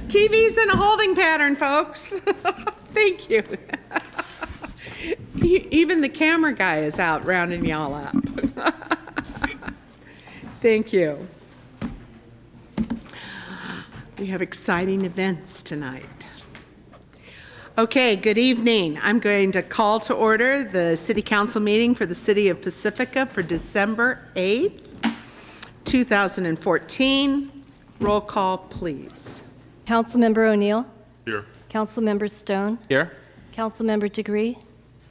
TV's in a holding pattern, folks. Thank you. Even the camera guy is out rounding y'all up. Thank you. We have exciting events tonight. Okay, good evening. I'm going to call to order the City Council meeting for the City of Pacifica for December 8th, 2014. Roll call, please. Councilmember O'Neill. Here. Councilmember Stone. Here. Councilmember Degree.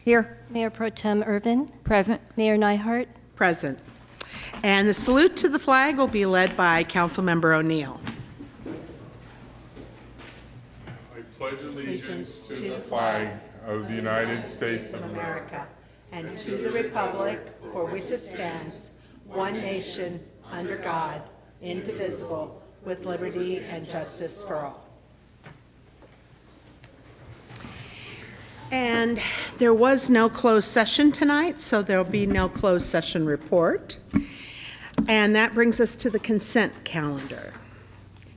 Here. Mayor Pro Tem Irvin. Present. Mayor Neihardt. Present. And the salute to the flag will be led by Councilmember O'Neill. I pledge allegiance to the flag of the United States of America and to the republic for which it stands, one nation, under God, indivisible, with liberty and justice for all. And there was no closed session tonight, so there will be no closed session report. And that brings us to the consent calendar.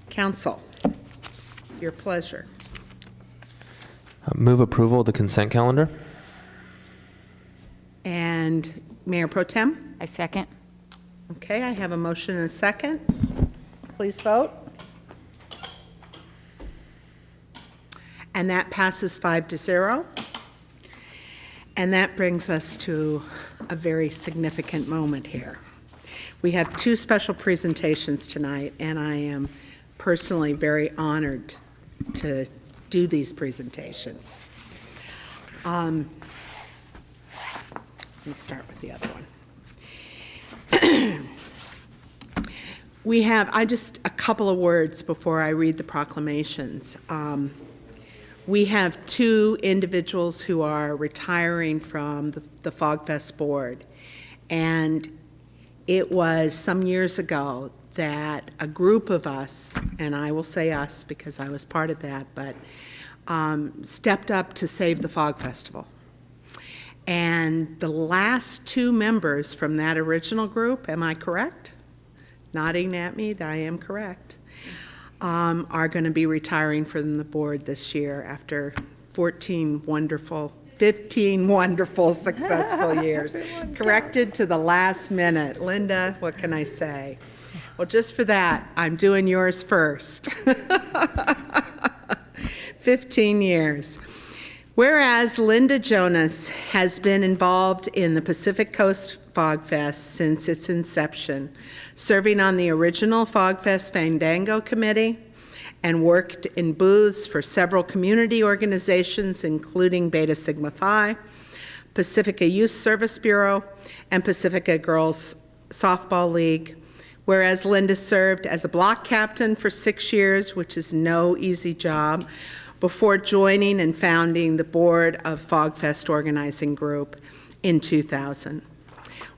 Council, your pleasure. Move approval of the consent calendar. And Mayor Pro Tem? I second. Okay, I have a motion and a second. Please vote. And that passes 5-0. And that brings us to a very significant moment here. We have two special presentations tonight, and I am personally very honored to do these presentations. Let me start with the other one. We have, a couple of words before I read the proclamations. We have two individuals who are retiring from the FogFest board. And it was some years ago that a group of us, and I will say us because I was part of that, but stepped up to save the Fog Festival. And the last two members from that original group, am I correct? Nodding at me, that I am correct, are going to be retiring from the board this year after 15 wonderful, successful years. Corrected to the last minute. Linda, what can I say? Well, just for that, I'm doing yours first. 15 years. Whereas Linda Jonas has been involved in the Pacific Coast Fog Fest since its inception, serving on the original Fog Fest Fandango Committee, and worked in booths for several community organizations, including Beta Sigma Phi, Pacifica Youth Service Bureau, and Pacifica Girls Softball League. Whereas Linda served as a block captain for 6 years, which is no easy job, before joining and founding the board of FogFest Organizing Group in 2000.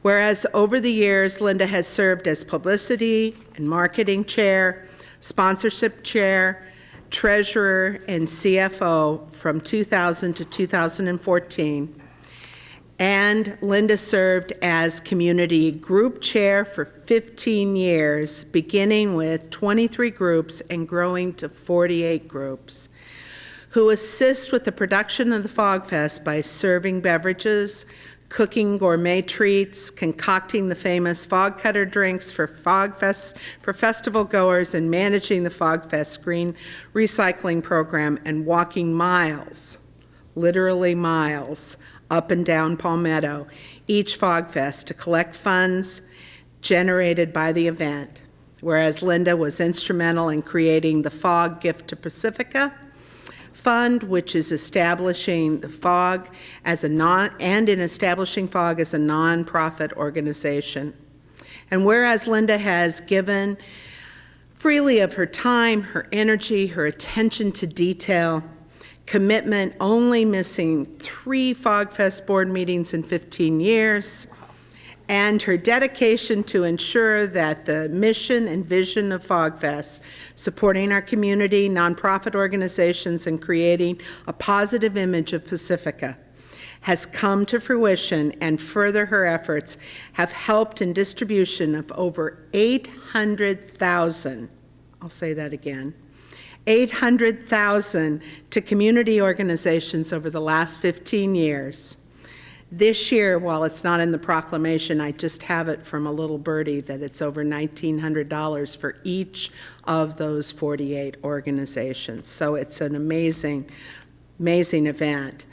Whereas over the years, Linda has served as publicity and marketing chair, sponsorship chair, treasurer, and CFO from 2000 to 2014. And Linda served as community group chair for 15 years, beginning with 23 groups and growing to 48 groups, who assist with the production of the Fog Fest by serving beverages, cooking gourmet treats, concocting the famous Fog Cutter drinks for Fog Fest, for festival goers, and managing the Fog Fest green recycling program, and walking miles, literally miles, up and down Palmetto each Fog Fest to collect funds generated by the event. Whereas Linda was instrumental in creating the Fog Gift to Pacifica Fund, which is establishing the Fog as in establishing Fog as a nonprofit organization. And whereas Linda has given freely of her time, her energy, her attention to detail, commitment, only missing 3 FogFest board meetings in 15 years, and her dedication to ensure that the mission and vision of FogFest, supporting our community, nonprofit organizations, and creating a positive image of Pacifica, has come to fruition, and further her efforts have helped in distribution of over 800,000, I'll say that again, $800,000 to community organizations over the last 15 years. This year, while it's not in the proclamation, I just have it from a little birdie that it's over $1,900 for each of those 48 organizations. So it's an amazing, amazing event.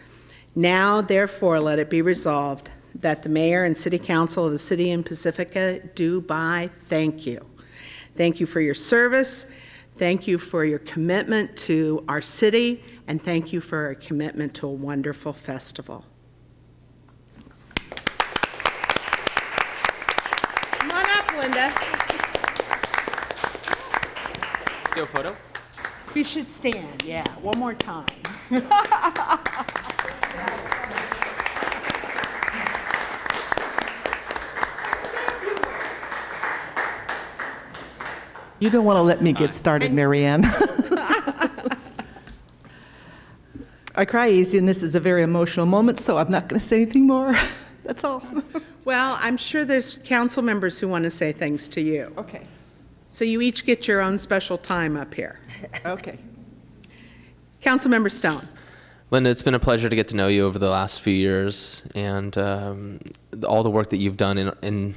Now, therefore, let it be resolved that the mayor and city council of the city of Pacifica do by thank you. Thank you for your service. Thank you for your commitment to our city, and thank you for a commitment to a wonderful festival. Come on up, Linda. Go photo. We should stand, yeah, one more time. You don't want to let me get started, Marianne. I cry easy, and this is a very emotional moment, so I'm not going to say anything more. That's all. Well, I'm sure there's council members who want to say things to you. Okay. So you each get your own special time up here. Okay. Councilmember Stone. Linda, it's been a pleasure to get to know you over the last few years, and all the work that you've done in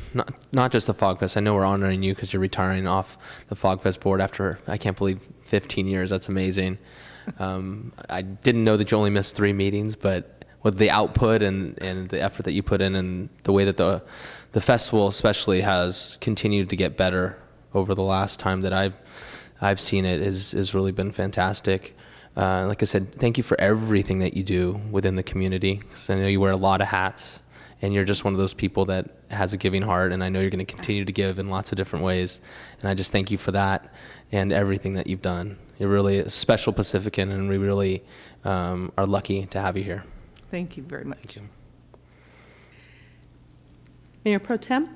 not just the Fog Fest. I know we're honoring you because you're retiring off the Fog Fest board after, I can't believe, 15 years. That's amazing. I didn't know that you only missed 3 meetings, but with the output and the effort that you put in and the way that the festival especially has continued to get better over the last time that I've seen it has really been fantastic. Like I said, thank you for everything that you do within the community, because I know you wear a lot of hats, and you're just one of those people that has a giving heart, and I know you're going to continue to give in lots of different ways, and I just thank you for that and everything that you've done. You're really a special Pacifican, and we really are lucky to have you here. Thank you very much. Thank you. Mayor Pro Tem?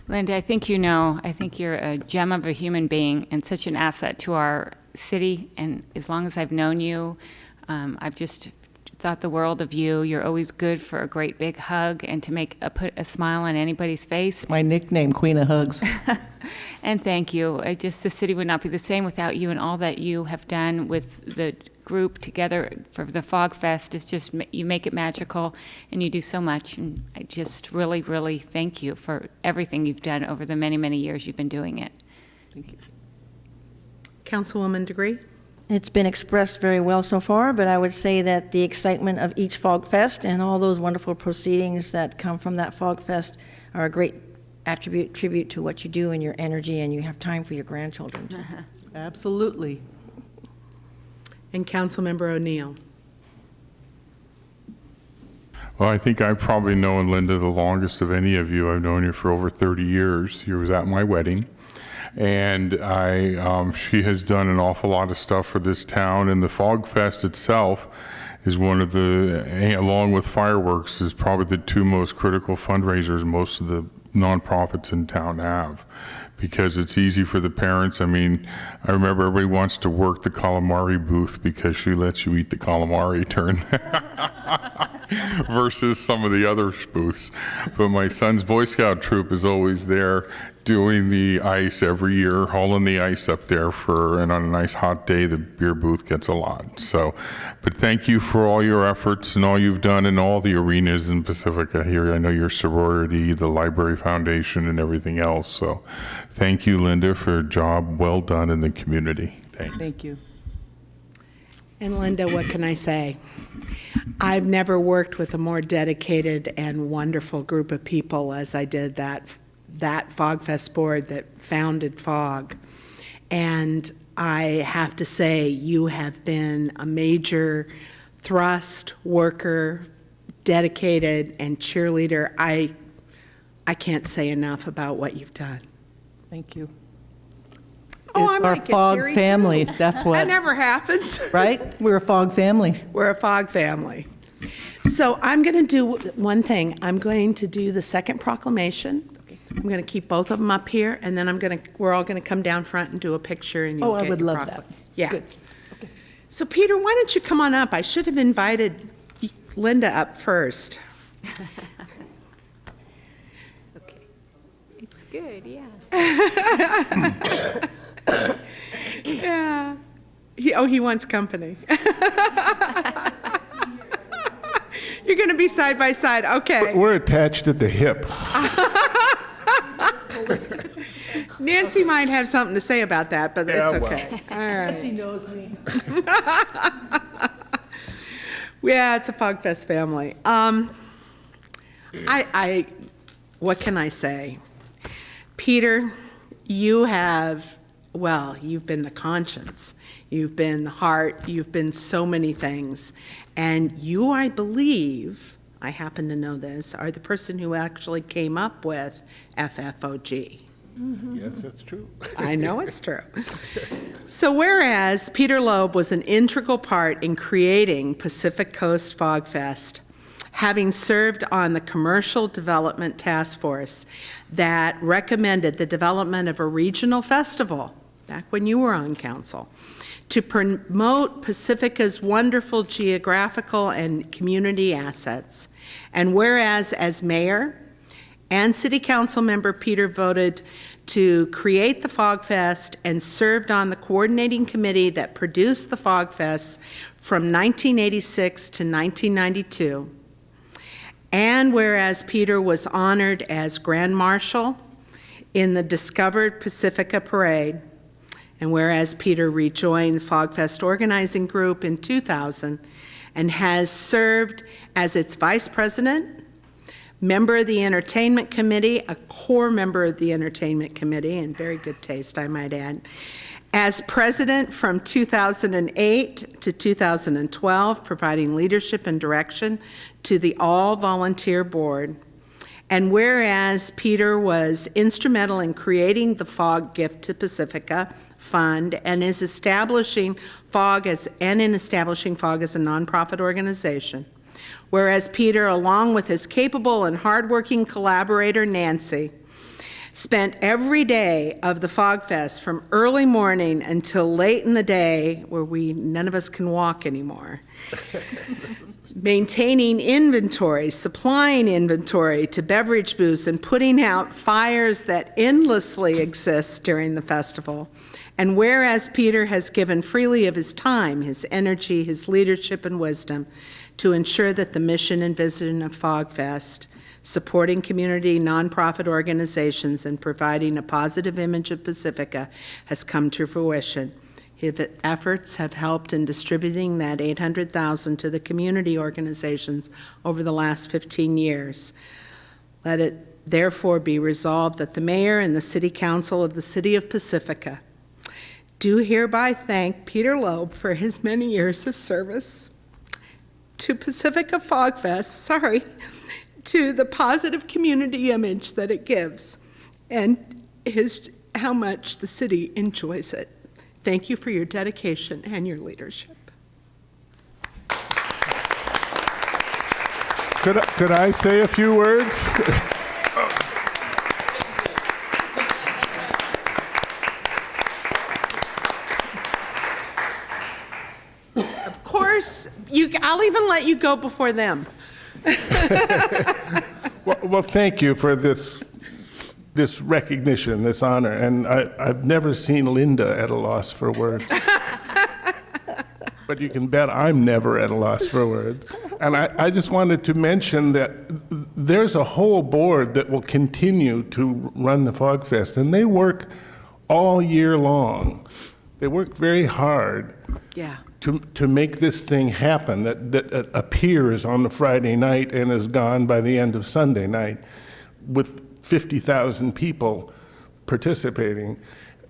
Linda, I think you know, I think you're a gem of a human being and such an asset to our city. And as long as I've known you, I've just thought the world of you. You're always good for a great big hug and to put a smile on anybody's face. My nickname, Queen of Hugs. And thank you. The city would not be the same without you, and all that you have done with the group together for the Fog Fest. It's just, you make it magical, and you do so much. And I just really, really thank you for everything you've done over the many, many years you've been doing it. Thank you. Councilwoman Degree? It's been expressed very well so far, but I would say that the excitement of each Fog Fest and all those wonderful proceedings that come from that Fog Fest are a great tribute to what you do and your energy, and you have time for your grandchildren too. Absolutely. And Councilmember O'Neill? Well, I think I've probably known Linda the longest of any of you. I've known you for over 30 years. She was at my wedding. And she has done an awful lot of stuff for this town. And the Fog Fest itself is one of along with fireworks, is probably the 2 most critical fundraisers most of the nonprofits in town have, because it's easy for the parents. I mean, I remember everybody wants to work the calamari booth because she lets you eat the calamari versus some of the other booths. But my son's Boy Scout troop is always there doing the ice every year, hauling the ice up there and on a nice hot day, the beer booth gets a lot. So, but thank you for all your efforts and all you've done in all the arenas in Pacifica here. I know your sorority, the Library Foundation, and everything else. So thank you, Linda, for a job well done in the community. Thanks. Thank you. And Linda, what can I say? I've never worked with a more dedicated and wonderful group of people as I did that Fog Fest board that founded Fog. And I have to say, you have been a major thrust, worker, dedicated, and cheerleader. I can't say enough about what you've done. Thank you. Oh, I It's our might get Fog teary, family. too. That's That what, never happens. right? We're a Fog family. We're a Fog family. So I'm going to do one thing. I'm going to do the second proclamation. I'm going to keep both of them up here, and then we're all going to come down front and do a picture, and you'll Oh, I get would your love that. Yeah. Good. So Peter, why don't you come on up? I should have invited Linda up first. Okay. It's good, yeah. Yeah. He wants company. You're going to be side by side, okay. We're attached at the hip. Nancy might have something to say about that, but it's Yeah, well. okay. All right. She knows me. Yeah, it's a Fogfest family. What can I say? Peter, you've been the conscience, you've been the heart, you've been so many things. And you, I believe, I happen to know this, are the person who actually came up with FFOG. Yes, that's true. I know it's true. So whereas Peter Loeb was an integral part in creating Pacific Coast Fog Fest, having served on the Commercial Development Task Force that recommended the development of a regional festival, back when you were on council, to promote Pacifica's wonderful geographical and community assets. And whereas as mayor and city council member, Peter voted to create the Fog Fest and served on the coordinating committee that produced the Fog Fest from 1986 to 1992. And whereas Peter was honored as Grand Marshal in the Discovered Pacifica Parade, and whereas Peter rejoined the Fog Fest organizing group in 2000 and has served as its vice president, member of the Entertainment Committee, a core member of the Entertainment Committee, and very good taste, I might add, as president from 2008 to 2012, providing leadership and direction to the all-volunteer board. And whereas Peter was instrumental in creating the Fog Gift to Pacifica Fund and in establishing Fog as a nonprofit organization. Whereas Peter, along with his capable and hardworking collaborator Nancy, spent every day of the Fog Fest from early morning until late in the day, where none of us can walk anymore, maintaining inventory, supplying inventory to beverage booths, and putting out fires that endlessly exist during the festival. And whereas Peter has given freely of his time, his energy, his leadership, and wisdom to ensure that the mission and vision of Fog Fest, supporting community nonprofit organizations and providing a positive image of Pacifica, has come to fruition. His efforts have helped in distributing that $800,000 to the community organizations over the last 15 years. Let it therefore be resolved that the mayor and the city council of the city of Pacifica do hereby thank Peter Loeb for his many years of service to Pacifica Fog Fest, to the positive community image that it gives, and how much the city enjoys it. Thank you for your dedication and your leadership. Could I say a few words? Of course, I'll even let you go before them. Well, thank you for this recognition, this honor, and I've never seen Linda at a loss for words. But you can bet I'm never at a loss for words. And I just wanted to mention that there's a whole board that will continue to run the Fog Fest, and they work all year long. They work very hard. Yeah. To make this thing happen that appears on the Friday night and is gone by the end of Sunday night with 50,000 people participating.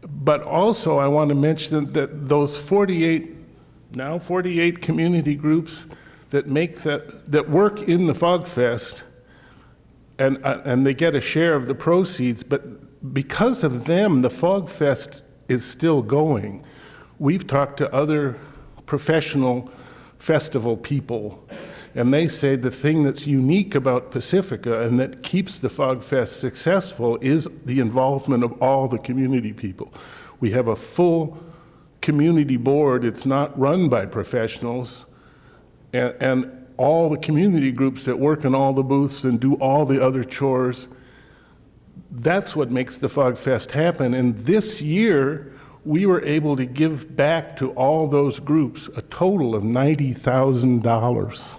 But also I want to mention that those 48 community groups that work in the Fog Fest and they get a share of the proceeds, but because of them, the Fog Fest is still going. We've talked to other professional festival people, and they say the thing that's unique about Pacifica and that keeps the Fog Fest successful is the involvement of all the community people. We have a full community board. It's not run by professionals, and all the community groups that work in all the booths and do all the other chores. That's what makes the Fog Fest happen. And this year, we were able to give back to all those groups a total of $90,000.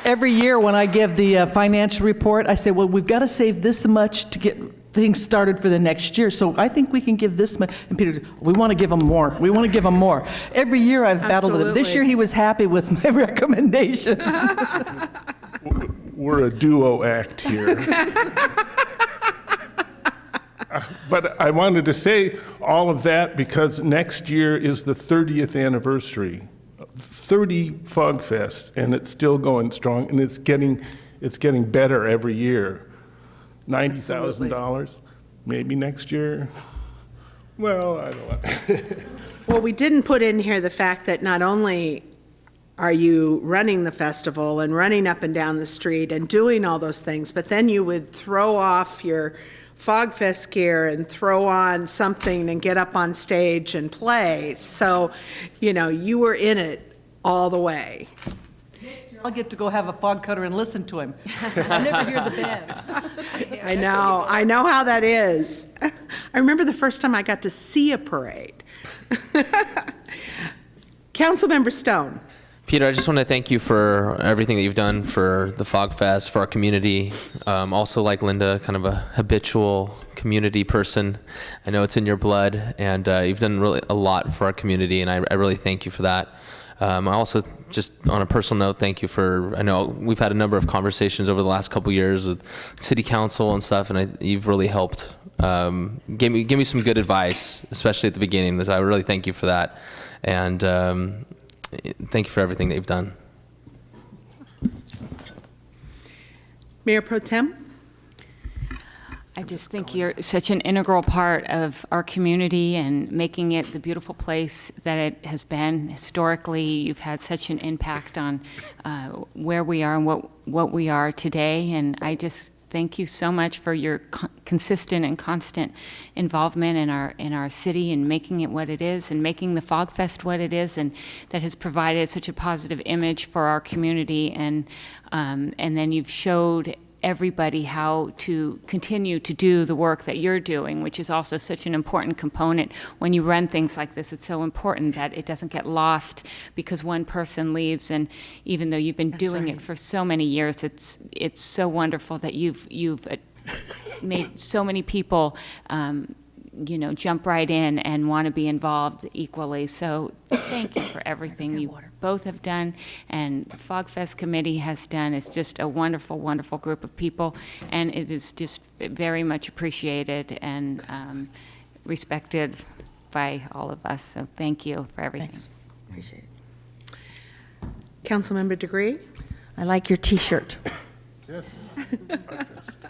Every year when I give the financial report, I say, well, we've got to save this much to get things started for the next year. So I think we can give this much. And Peter, we want to give them more. We want to give them more. Every year I've battled with him. This year he was happy with my recommendation. We're a duo act here. But I wanted to say all of that because next year is the 30th anniversary. 30 Fog Fests, and it's still going strong, and it's getting better every year. $90,000, maybe next year. Well, I don't know. Well, we didn't put in here the fact that not only are you running the festival and running up and down the street and doing all those things, but then you would throw off your Fog Fest gear and throw on something and get up on stage and play. So, you were in it all the way. I'll get to go have a fog cutter and listen to him. I never hear the band. I know how that is. I remember the first time I got to see a parade. Councilmember Stone. Peter, I just want to thank you for everything that you've done for the Fog Fest, for our community. Also, like Linda, kind of a habitual community person. I know it's in your blood, and you've done really a lot for our community, and I really thank you for that. I also, just on a personal note, thank you I know we've had a number of conversations over the last couple years with city council and stuff, and you've really helped give me some good advice, especially at the beginning. So I really thank you for that. And thank you for everything that you've done. Mayor Pro Tem? I just think you're such an integral part of our community and making it the beautiful place that it has been historically. You've had such an impact on where we are and what we are today, and I just thank you so much for your consistent and constant involvement in our city and making it what it is and making the Fog Fest what it is, and that has provided such a positive image for our community. And then you've showed everybody how to continue to do the work that you're doing, which is also such an important component. When you run things like this, it's so important that it doesn't get lost because one person leaves. And even though you've been doing it for so many years, it's so wonderful that you've made so many people jump right in and want to be involved equally. So thank you for everything you both have done, and the Fog Fest committee has done. It's just a wonderful, wonderful group of people, and it is just very much appreciated and respected by all of us. So thank you for everything. Thanks. Appreciate it. Councilmember Degree? I like your T-shirt. Yes.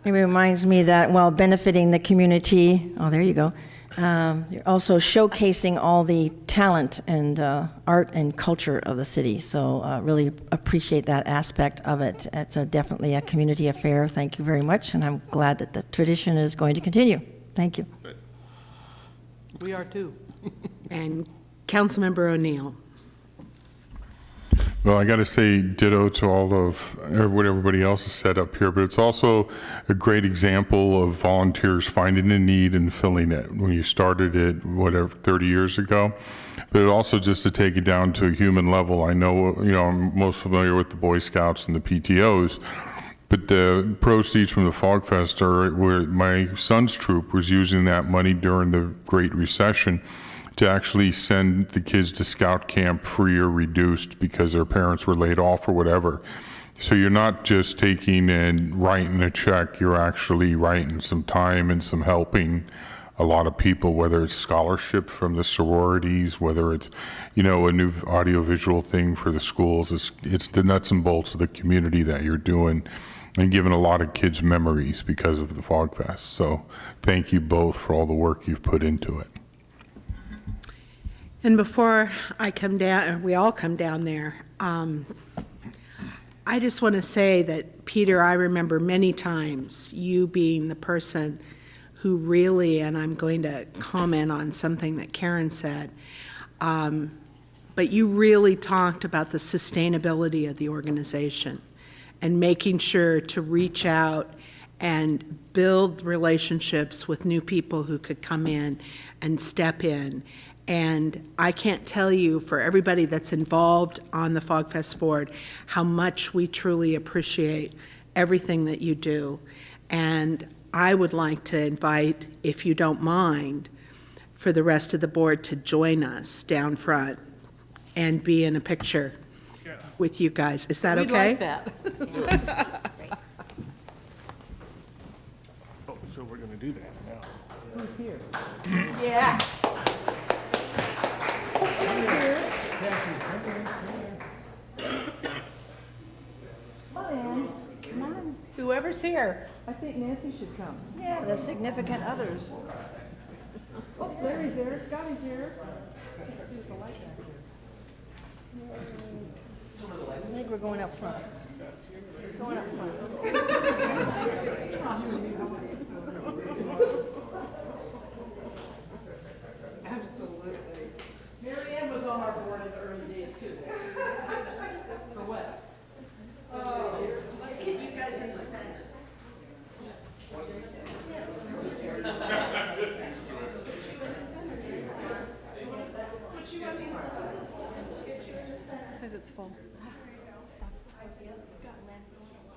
It reminds me that while benefiting the community, oh, there you go, you're also showcasing all the talent and art and culture of the city. So really appreciate that aspect of it. It's definitely a community affair. Thank you very much, and I'm glad that the tradition is going to continue. Thank you. We are too. And Councilmember O'Neill. Well, I got to say ditto to all of what everybody else has said up here, but it's also a great example of volunteers finding a need and filling it. When you started it, 30 years ago, but it also, just to take it down to a human level, I know, I'm most familiar with the Boy Scouts and the PTOs, but the proceeds from the Fog Fest are where my son's troop was using that money during the Great Recession to actually send the kids to scout camp free or reduced because their parents were laid off or whatever. So you're not just taking and writing a check, you're actually writing some time and some helping a lot of people, whether it's scholarship from the sororities, whether it's, a new audiovisual thing for the schools. It's the nuts and bolts of the community that you're doing and giving a lot of kids memories because of the Fog Fest. So thank you both for all the work you've put into it. And before I come down, we all come down there, I just want to say that, Peter, I remember many times you being the person who really, and I'm going to comment on something that Karen said, but you really talked about the sustainability of the organization and making sure to reach out and build relationships with new people who could come in and step in. And I can't tell you, for everybody that's involved on the FogFest board, how much we truly appreciate everything that you do. And I would like to invite, if you don't mind, for the rest of the board to join us down front and be in a picture with you guys. Is that okay? We'd like that. Oh, so we're going to do that now. Yeah. Come on, whoever's here. I think Nancy should come. Yeah, the significant others. Oh, Larry's there, Scotty's here. I think we're going up front. Going up front. Absolutely. Mary Ann was on our board in the early days too. For what? Let's get you guys in the center. It says it's full.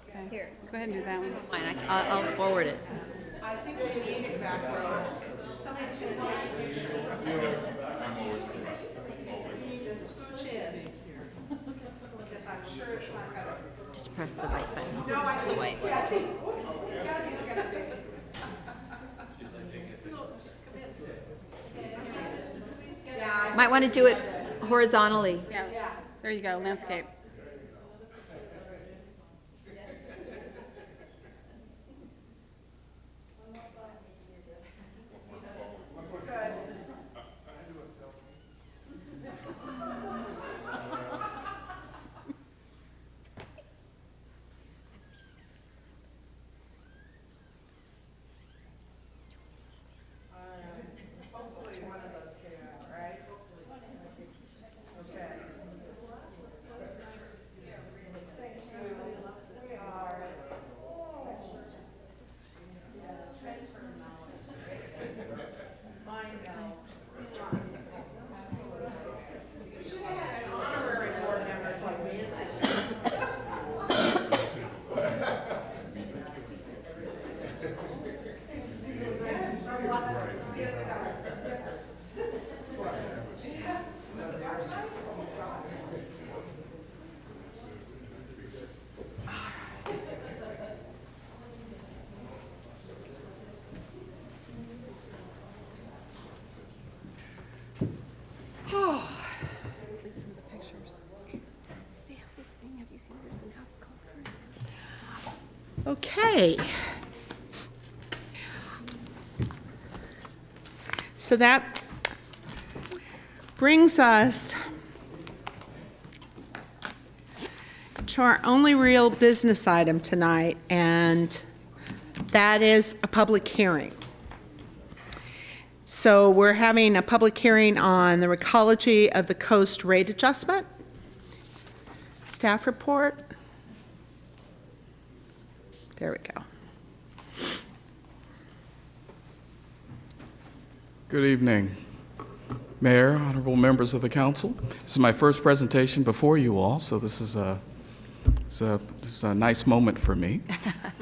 Okay. Here. Go ahead and do that one. Fine, I'll forward it. I think we need it back row. Somebody's gonna take a picture. Just scooch in. Because I'm sure it's not gonna. Just press the right button. No, I think, yeah, I think, whoops, Gabby's gonna be. Yeah, Might want to do it horizontally. Yeah. There you go, landscape. Okay. So that brings us to our only real business item tonight, and that is a public hearing. So we're having a public hearing on the ecology of the coast rate adjustment. Staff report. There we go. Good evening, Mayor, honorable members of the council. This is my first presentation before you all, so this is a nice moment for me.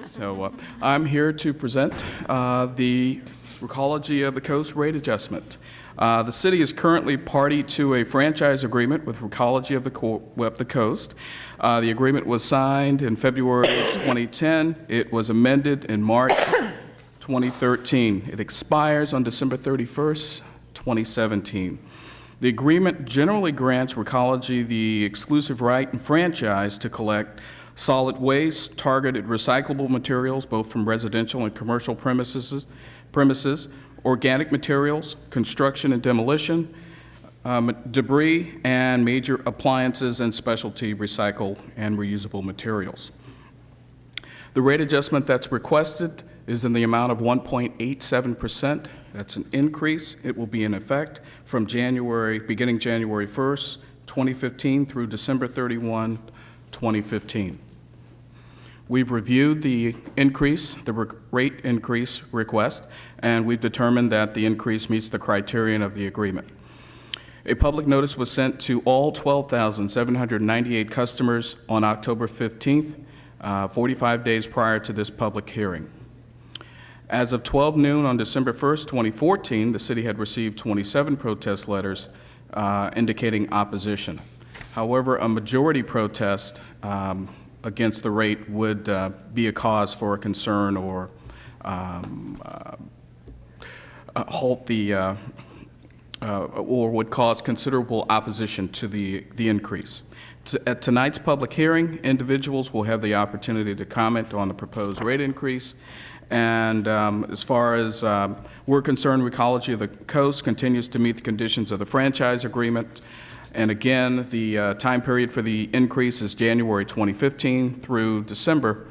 So I'm here to present the ecology of the coast rate adjustment. The city is currently party to a franchise agreement with Ecology of the Coast. The agreement was signed in February 2010. It was amended in March 2013. It expires on December 31st, 2017. The agreement generally grants Ecology the exclusive right and franchise to collect solid waste, targeted recyclable materials, both from residential and commercial premises, organic materials, construction and demolition, debris, and major appliances and specialty recycled and reusable materials. The rate adjustment that's requested is in the amount of 1.87%. That's an increase. It will be in effect from beginning January 1st, 2015 through December 31, 2015. We've reviewed the increase, the rate increase request, and we've determined that the increase meets the criterion of the agreement. A public notice was sent to all 12,798 customers on October 15th, 45 days prior to this public hearing. As of 12 noon on December 1st, 2014, the city had received 27 protest letters indicating opposition. However, a majority protest against the rate would be a cause for concern or halt the or would cause considerable opposition to the increase. At tonight's public hearing, individuals will have the opportunity to comment on the proposed rate increase. And as far as we're concerned, Recology of the Coast continues to meet the conditions of the franchise agreement. And again, the time period for the increase is January 2015 through December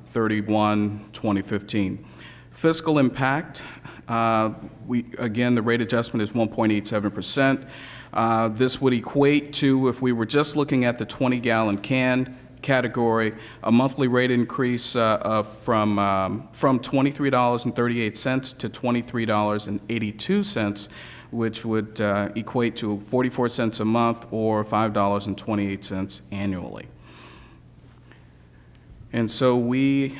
31, 2015. Fiscal impact, again, the rate adjustment is 1.87%. This would equate to, if we were just looking at the 20-gallon can category, a monthly rate increase from $23.38 to $23.82, which would equate to 44 cents a month or $5.28 annually. And so we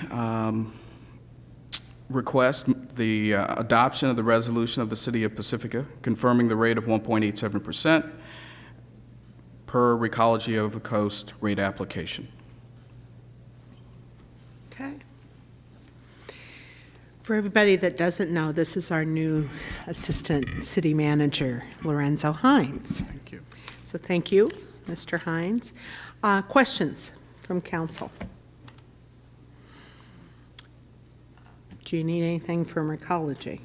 request the adoption of the resolution of the City of Pacifica confirming the rate of 1.87% per Recology of the Coast rate application. Okay. For everybody that doesn't know, this is our new Assistant City Manager, Lorenzo Hines. Thank you. So thank you, Mr. Hines. Questions from council? Do you need anything from Recology?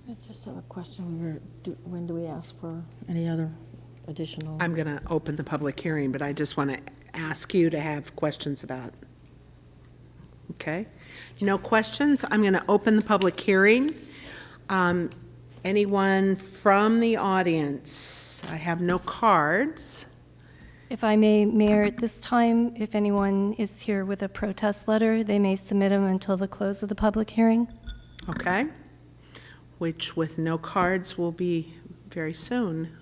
I just have a question. When do we ask for any other additional? I'm going to open the public hearing, but I just want to ask you to have questions about. Okay? No questions? I'm going to open the public hearing. Anyone from the audience? I have no cards. If I may, Mayor, at this time, if anyone is here with a protest letter, they may submit them until the close of the public hearing. Okay? Which with no cards will be very soon.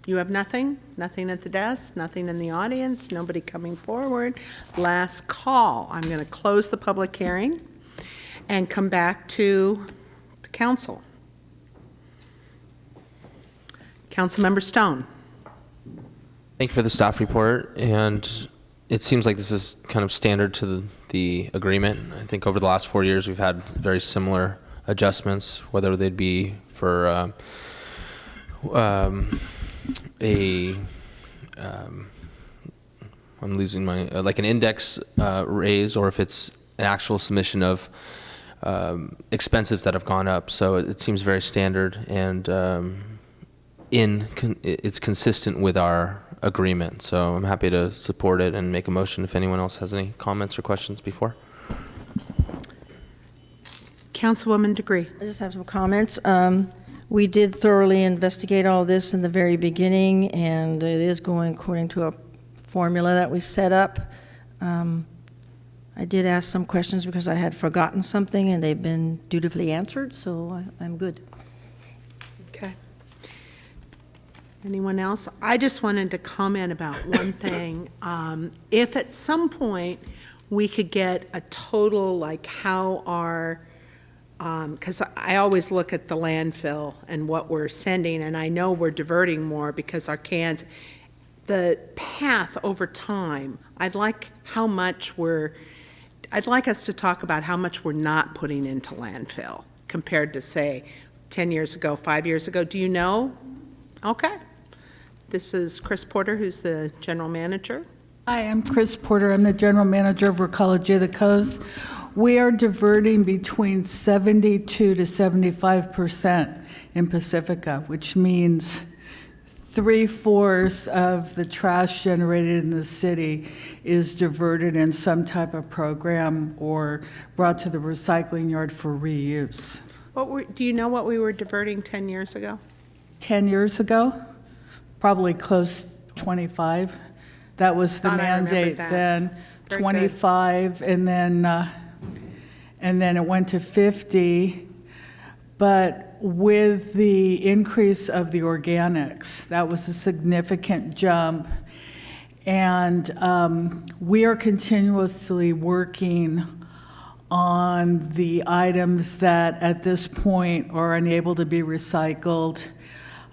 You have nothing? Nothing at the desk? Nothing in the audience? Nobody coming forward? Last call. I'm going to close the public hearing and come back to the council. Councilmember Stone. Thank you for the staff report, and it seems like this is kind of standard to the agreement. I think over the last 4 years we've had very similar adjustments, whether they'd be for I'm losing my like an index raise, or if it's an actual submission of expenses that have gone up. So it seems very standard, and it's consistent with our agreement. So I'm happy to support it and make a motion if anyone else has any comments or questions before. Councilwoman Degree. I just have some comments. We did thoroughly investigate all this in the very beginning, and it is going according to a formula that we set up. I did ask some questions because I had forgotten something, and they've been dutifully answered, so I'm good. Okay. Anyone else? I just wanted to comment about one thing. If at some point we could get a total, like how our, because I always look at the landfill and what we're sending, and I know we're diverting more because our cans, the path over time, I'd like us to talk about how much we're not putting into landfill compared to, say, 10 years ago, 5 years ago. Do you know? Okay. This is Chris Porter, who's the general manager. Hi, I'm Chris Porter. I'm the general manager of Recology of the Coast. We are diverting between 72 to 75% in Pacifica, which means 3/4 of the trash generated in the city is diverted in some type of program or brought to the recycling yard for reuse. Do you know what we were diverting 10 years ago? 10 years ago, probably close 25 That was the Thought I remembered mandate that. then, Very good. 25, and then it went to 50. But with the increase of the organics, that was a significant jump. And we are continuously working on the items that at this point are unable to be recycled.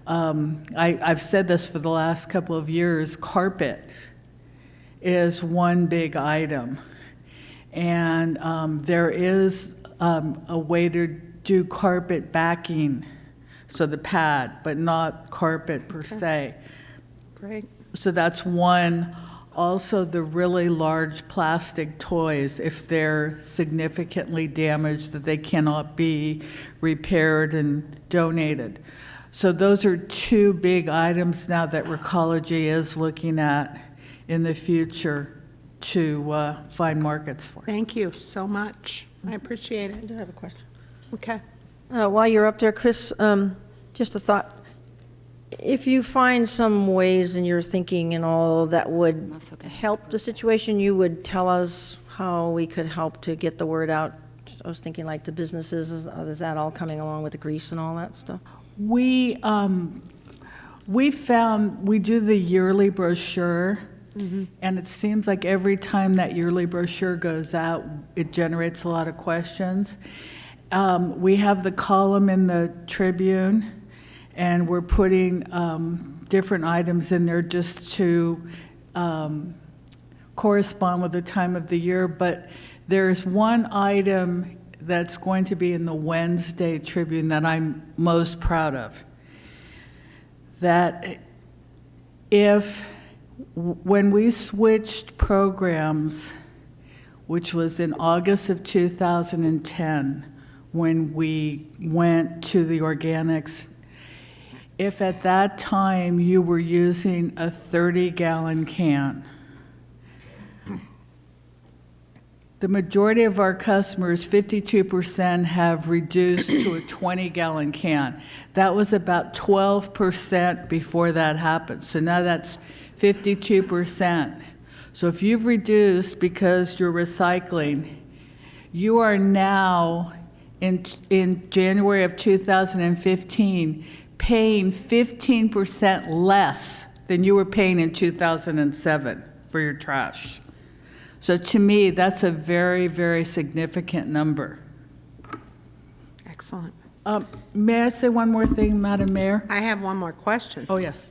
I've said this for the last couple of years, carpet is one big item. And there is a way to do carpet backing, so the pad, but not carpet per se. Great. So that's one. Also, the really large plastic toys, if they're significantly damaged, that they cannot be repaired and donated. So those are two big items now that Recology is looking at in the future to find markets for. Thank you so much. I appreciate I it. do have a question. Okay. While you're up there, Chris, just a thought. If you find some ways in your thinking and all that would That's okay. help the situation, you would tell us how we could help to get the word out. I was thinking like to businesses, is that all coming along with the grease and all that stuff? We found, we do the yearly brochure, and it seems like every time that yearly brochure goes out, it generates a lot of questions. We have the column in the Tribune, and we're putting different items in there just to correspond with the time of the year. But there's one item that's going to be in the Wednesday Tribune that I'm most proud of. That when we switched programs, which was in August of 2010, when we went to the organics, if at that time you were using a 30-gallon can, the majority of our customers, 52%, have reduced to a 20-gallon can. That was about 12% before that happened. So now that's 52%. So if you've reduced because you're recycling, you are now, in January of 2015, paying 15% less than you were paying in 2007 for your trash. So to me, that's a very, very significant number. Excellent. May I say one more thing, Madam Mayor? I have one more question. Oh, yes.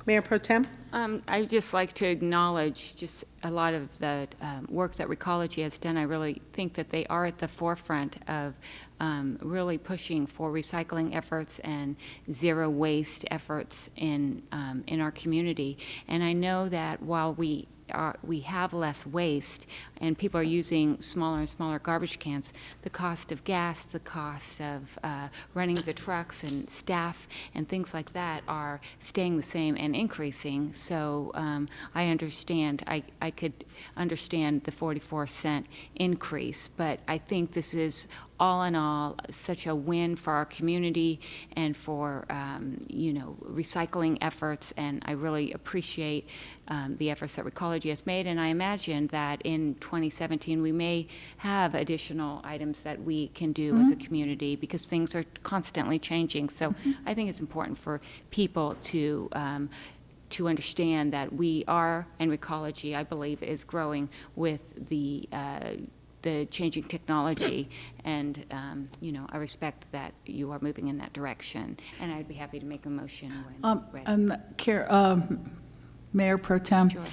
Mayor Pro Tem? I'd just like to acknowledge just a lot of the work that Recology has done. I really think that they are at the forefront of really pushing for recycling efforts and zero waste efforts in our community. And I know that while we have less waste and people are using smaller and smaller garbage cans, the cost of gas, the cost of running the trucks and staff and things like that are staying the same and increasing. So I understand, I could understand the 44-cent increase, but I think this is all in all such a win for our community and for recycling efforts, and I really appreciate the efforts that Recology has made, and I imagine that in 2017 we may have additional items that we can do as a community because things are constantly changing. So I think it's important for people to understand that we are, and Recology, I believe, is growing with the changing technology, and I respect that you are moving in that direction, and I'd be happy to make a motion when ready. Mayor Pro Tem, Sure.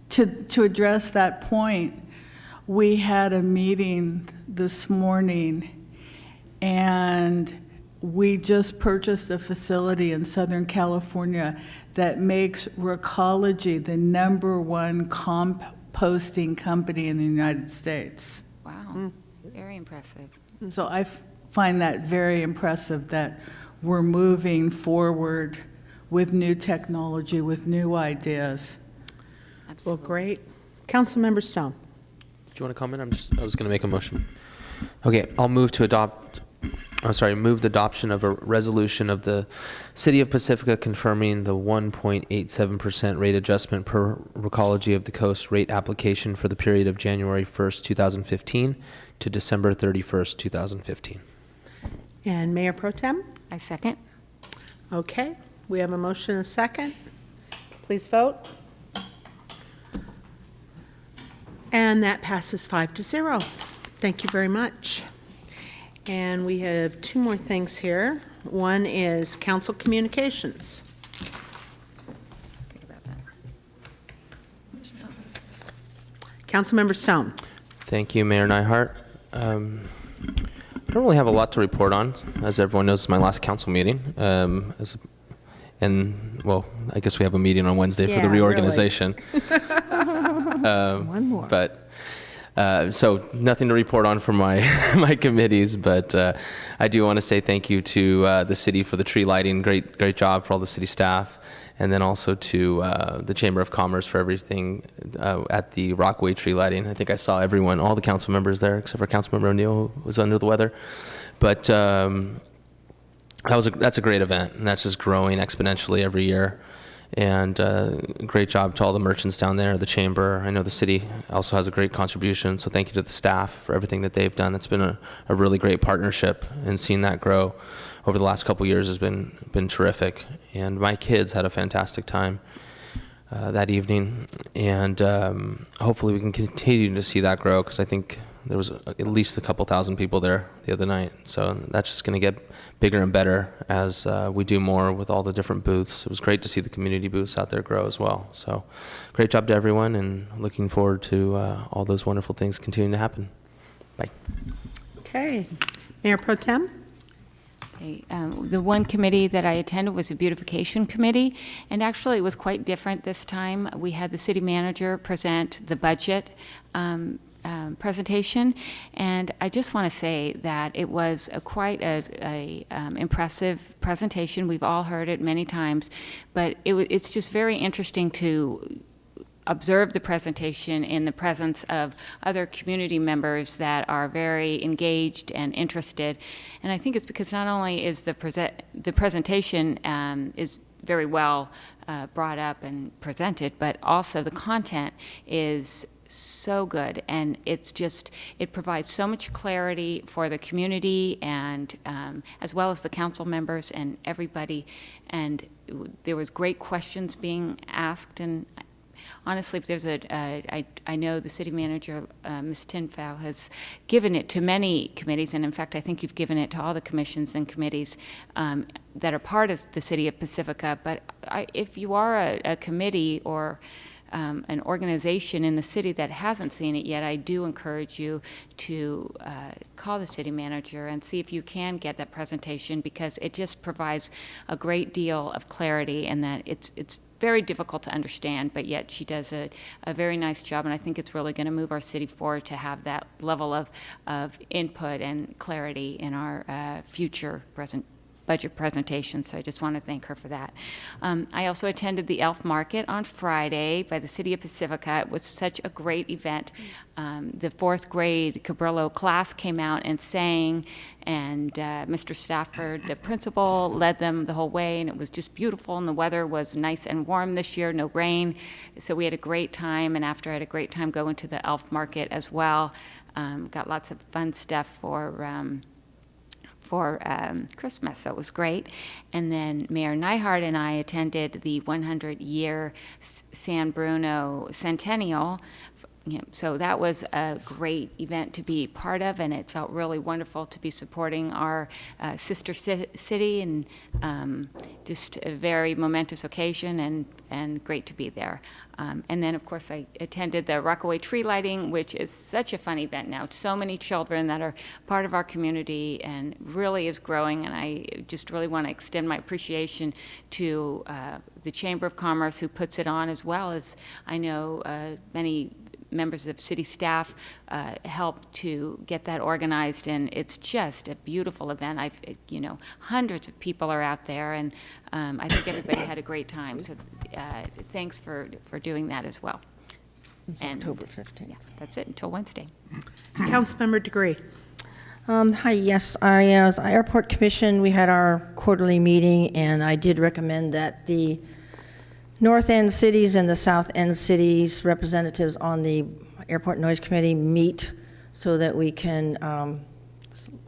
to address that point, we had a meeting this morning, and we just purchased a facility in Southern California that makes Recology the #1 composting company in the United States. Wow, very impressive. So I find that very impressive that we're moving forward with new technology, with new ideas. Well, Absolutely. great. Councilmember Stone? Do you want to comment? I was going to make a motion. Okay, I'll move to adopt moved adoption of a resolution of the City of Pacifica confirming the 1.87% rate adjustment per Recology of the Coast rate application for the period of January 1st, 2015 to December 31st, 2015. And Mayor Pro Tem? I second. Okay, we have a motion and a second. Please vote. And that passes 5-0. Thank you very much. And we have two more things here. One is council communications. Councilmember Stone. Thank you, Mayor Neihardt. I don't really have a lot to report on. As everyone knows, it's my last council meeting. Well, I guess we have a meeting on Wednesday for the Yeah, reorganization. One more. But so nothing to report on from my my committees, but I do want to say thank you to the city for the tree lighting. Great job for all the city staff, and then also to the Chamber of Commerce for everything at the Rockaway tree lighting. I think I saw everyone, all the council members there, except for Councilmember O'Neill, who was under the weather. But that's a great event, and that's just growing exponentially every year. And great job to all the merchants down there, the chamber. I know the city also has a great contribution, so thank you to the staff for everything that they've done. It's been a really great partnership, and seeing that grow over the last couple years has been terrific. And my kids had a fantastic time that evening, and hopefully we can continue to see that grow, because I think there was at least a couple thousand people there the other night. So that's just going to get bigger and better as we do more with all the different booths. It was great to see the community booths out there grow as well. So great job to everyone, and looking forward to all those wonderful things continuing to happen. Bye. Okay. Mayor Pro Tem? The one committee that I attended was a beautification committee, and actually it was quite different this time. We had the city manager present the budget presentation, and I just want to say that it was quite a impressive presentation. We've all heard it many times, but it's just very interesting to observe the presentation in the presence of other community members that are very engaged and interested. And I think it's because not only is the presentation is very well brought up and presented, but also the content is so good, and it provides so much clarity for the community, and as well as the council members and everybody. And there was great questions being asked, and honestly, if there's I know the city manager, Ms. Tinfow, has given it to many committees, and in fact, I think you've given it to all the commissions and committees that are part of the city of Pacifica. But if you are a committee or an organization in the city that hasn't seen it yet, I do encourage you to call the city manager and see if you can get that presentation, because it just provides a great deal of clarity, and that it's very difficult to understand, but yet she does a very nice job, and I think it's really going to move our city forward to have that level of input and clarity in our future budget presentation. So I just want to thank her for that. I also attended the Elf Market on Friday by the City of Pacifica. It was such a great event. The fourth grade Cabrillo class came out and sang, and Mr. Stafford, the principal, led them the whole way, and it was just beautiful, and the weather was nice and warm this year, no rain. So we had a great time, and after I had a great time going to the Elf Market as well. Got lots of fun stuff for Christmas, so it was great. And then Mayor Neihardt and I attended the 100-year San Bruno Centennial. So that was a great event to be part of, and it felt really wonderful to be supporting our sister city, and just a very momentous occasion, and great to be there. And then, of course, I attended the Rockaway tree lighting, which is such a fun event now. So many children that are part of our community, and really is growing, and I just really want to extend my appreciation to the Chamber of Commerce, who puts it on, as well as I know many members of city staff help to get that organized, and it's just a beautiful event. Hundreds of people are out there, and I think everybody had a great time. So thanks for doing that as well. It's October 15th. Yeah, that's it until Wednesday. Councilmember Degree. Hi, yes, as Airport Commission, we had our quarterly meeting, and I did recommend that the North End cities and the South End cities representatives on the Airport Noise Committee meet so that we can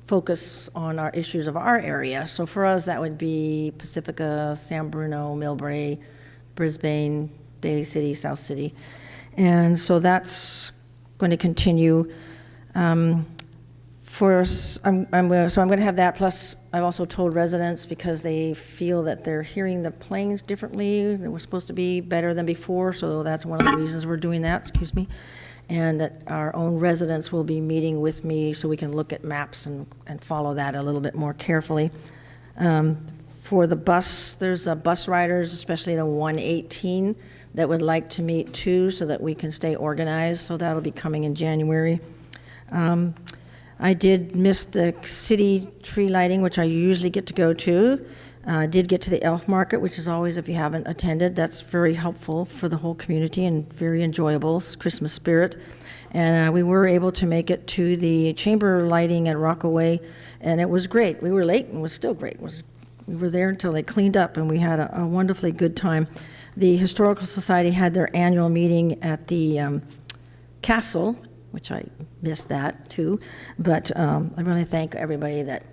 focus on our issues of our area. So for us, that would be Pacifica, San Bruno, Millbrae, Brisbane, Daly City, South City. And so that's going to continue. I'm going to have that, plus I've also told residents, because they feel that they're hearing the planes differently, that we're supposed to be better than before, so that's one of the reasons we're doing that, excuse me, and that our own residents will be meeting with me so we can look at maps and follow that a little bit more carefully. For the bus, there's bus riders, especially the 118, that would like to meet too, so that we can stay organized, so that'll be coming in January. I did miss the city tree lighting, which I usually get to go to. Did get to the elf market, which is always, if you haven't attended, that's very helpful for the whole community and very enjoyable. It's Christmas spirit. And we were able to make it to the chamber lighting at Rockaway, and it was great. We were late and it was still great. We were there until they cleaned up, and we had a wonderfully good time. The Historical Society had their annual meeting at the castle, which I missed that too, but I really thank everybody that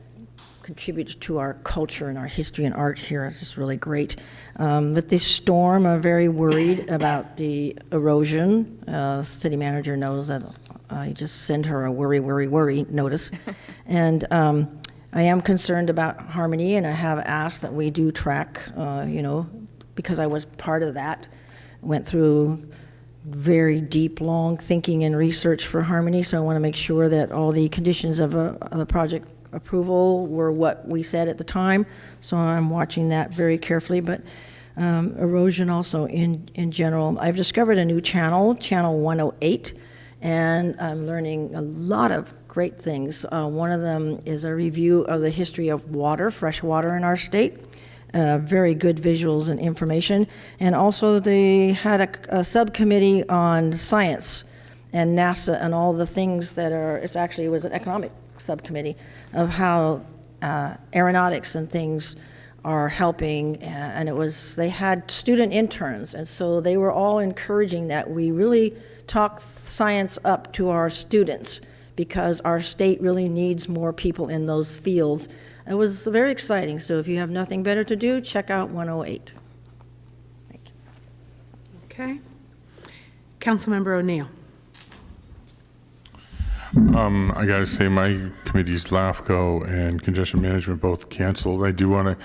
contributes to our culture and our history and art here. It's just really great. With this storm, I'm very worried about the erosion. City manager knows that I just send her a worry notice. And I am concerned about Harmony, and I have asked that we do track, because I was part of that, went through very deep, long thinking and research for Harmony, so I want to make sure that all the conditions of the project approval were what we said at the time, so I'm watching that very carefully. But erosion also in general. I've discovered a new channel 108, and I'm learning a lot of great things. One of them is a review of the history of water, fresh water in our state. Very good visuals and information. And also they had a subcommittee on science and NASA and all the things that are, it was an economic subcommittee of how aeronautics and things are helping, and they had student interns, and so they were all encouraging that we really talk science up to our students, because our state really needs more people in those fields. It was very exciting, so if you have nothing better to do, check out 108. Thank you. Okay. Councilmember O'Neill. I got to say, my committees, LAFCO and Congestion Management, both canceled. I do want to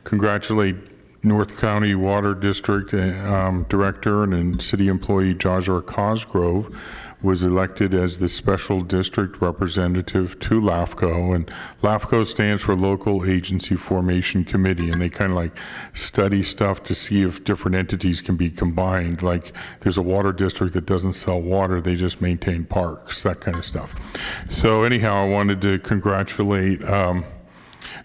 congratulate North County Water District Director and City employee Joshua Cosgrove was elected as the special district representative to LAFCO, and LAFCO stands for Local Agency Formation Committee, and they kind of like study stuff to see if different entities can be combined. Like there's a water district that doesn't sell water, they just maintain parks, that kind of stuff. So anyhow, I wanted to congratulate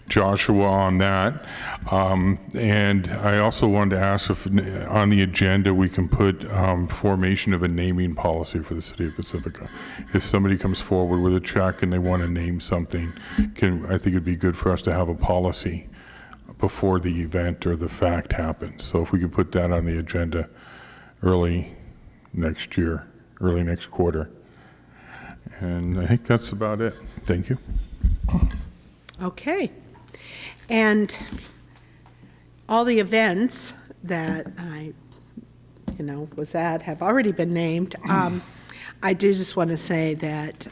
Joshua on that. And I also wanted to ask if on the agenda we can put formation of a naming policy for the city of Pacifica. If somebody comes forward with a check and they want to name something, I think it'd be good for us to have a policy before the event or the fact happens. So if we could put that on the agenda early next year, early next quarter. And I think that's about it. Thank you. Okay. And all the events that I, was at have already been named. I do just want to say that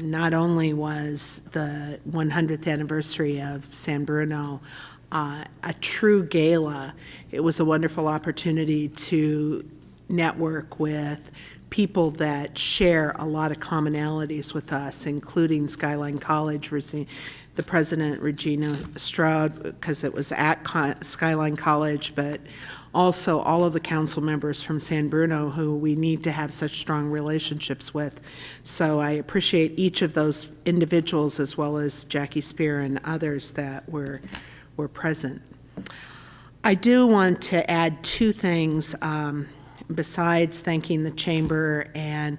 not only was the 100th anniversary of San Bruno a true gala, it was a wonderful opportunity to network with people that share a lot of commonalities with us, including Skyline College, the president, Regina Stroud, because it was at Skyline College, but also all of the council members from San Bruno who we need to have such strong relationships with. So I appreciate each of those individuals, as well as Jackie Spear and others that were present. I do want to add two things besides thanking the chamber, and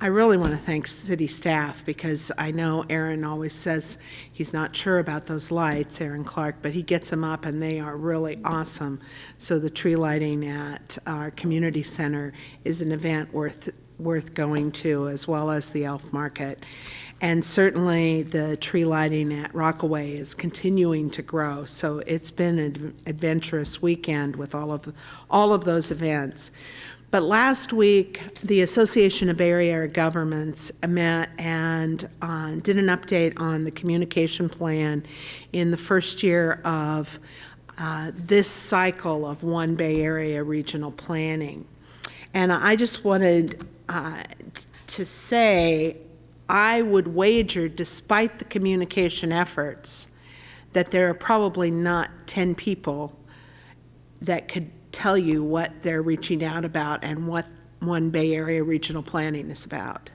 I really want to thank city staff, because I know Aaron always says he's not sure about those lights, Aaron Clark, but he gets them up and they are really awesome. So the tree lighting at our community center is an event worth going to, as well as the Elf Market. And certainly the tree lighting at Rockaway is continuing to grow. So it's been an adventurous weekend with all of those events. But last week, the Association of Bay Area Governments met and did an update on the communication plan in the first year of this cycle of One Bay Area regional planning. And I just wanted to say, I would wager, despite the communication efforts, that there are probably not 10 people that could tell you what they're reaching out about and what One Bay Area regional planning is about.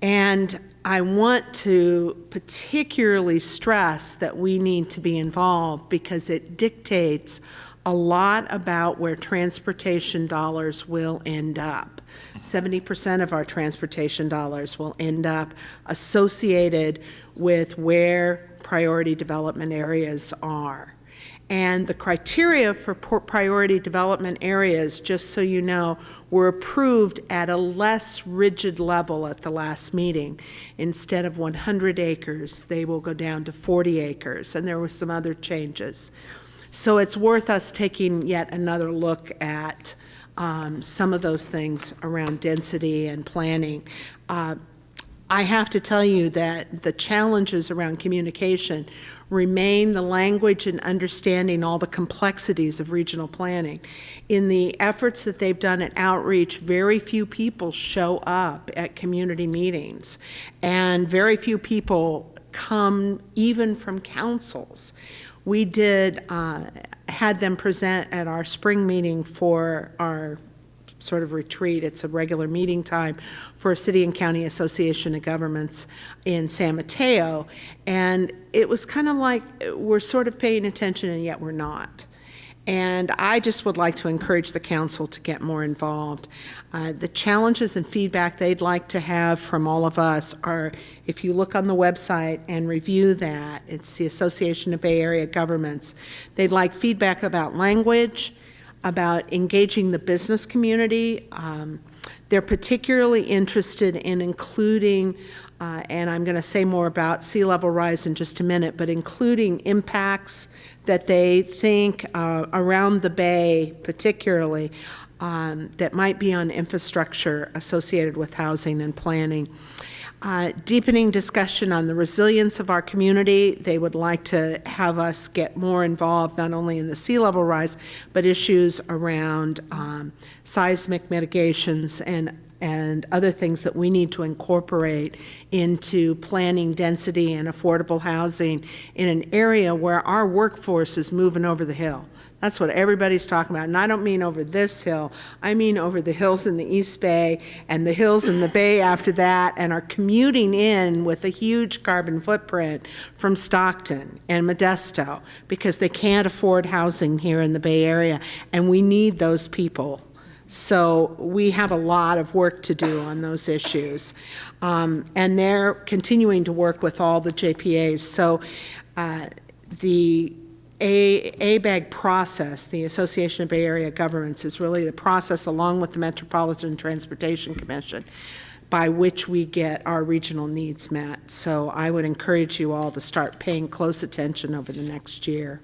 And I want to particularly stress that we need to be involved, because it dictates a lot about where transportation dollars will end up. 70% of our transportation dollars will end up associated with where priority development areas are. And the criteria for priority development areas, just so you know, were approved at a less rigid level at the last meeting. Instead of 100 acres, they will go down to 40 acres, and there were some other changes. So it's worth us taking yet another look at some of those things around density and planning. I have to tell you that the challenges around communication remain the language and understanding all the complexities of regional planning. In the efforts that they've done at outreach, very few people show up at community meetings, and very few people come even from councils. We had them present at our spring meeting for our sort of retreat. It's a regular meeting time for City and County Association of Governments in San Mateo. And it was kind of like we're sort of paying attention and yet we're not. And I just would like to encourage the council to get more involved. The challenges and feedback they'd like to have from all of us are, if you look on the website and review that, it's the Association of Bay Area Governments. They'd like feedback about language, about engaging the business community. They're particularly interested in including, and I'm going to say more about sea level rise in just a minute, but including impacts that they think around the bay, particularly, that might be on infrastructure associated with housing and planning. Deepening discussion on the resilience of our community. They would like to have us get more involved not only in the sea level rise, but issues around seismic mitigations and other things that we need to incorporate into planning density and affordable housing in an area where our workforce is moving over the hill. That's what everybody's talking about. And I don't mean over this hill. I mean over the hills in the East Bay and the hills in the Bay after that, and are commuting in with a huge carbon footprint from Stockton and Modesto because they can't afford housing here in the Bay Area, and we need those people. So we have a lot of work to do on those issues. And they're continuing to work with all the JPAs. So the ABAG process, the Association of Bay Area Governments, is really the process, along with the Metropolitan Transportation Commission, by which we get our regional needs met. So I would encourage you all to start paying close attention over the next year.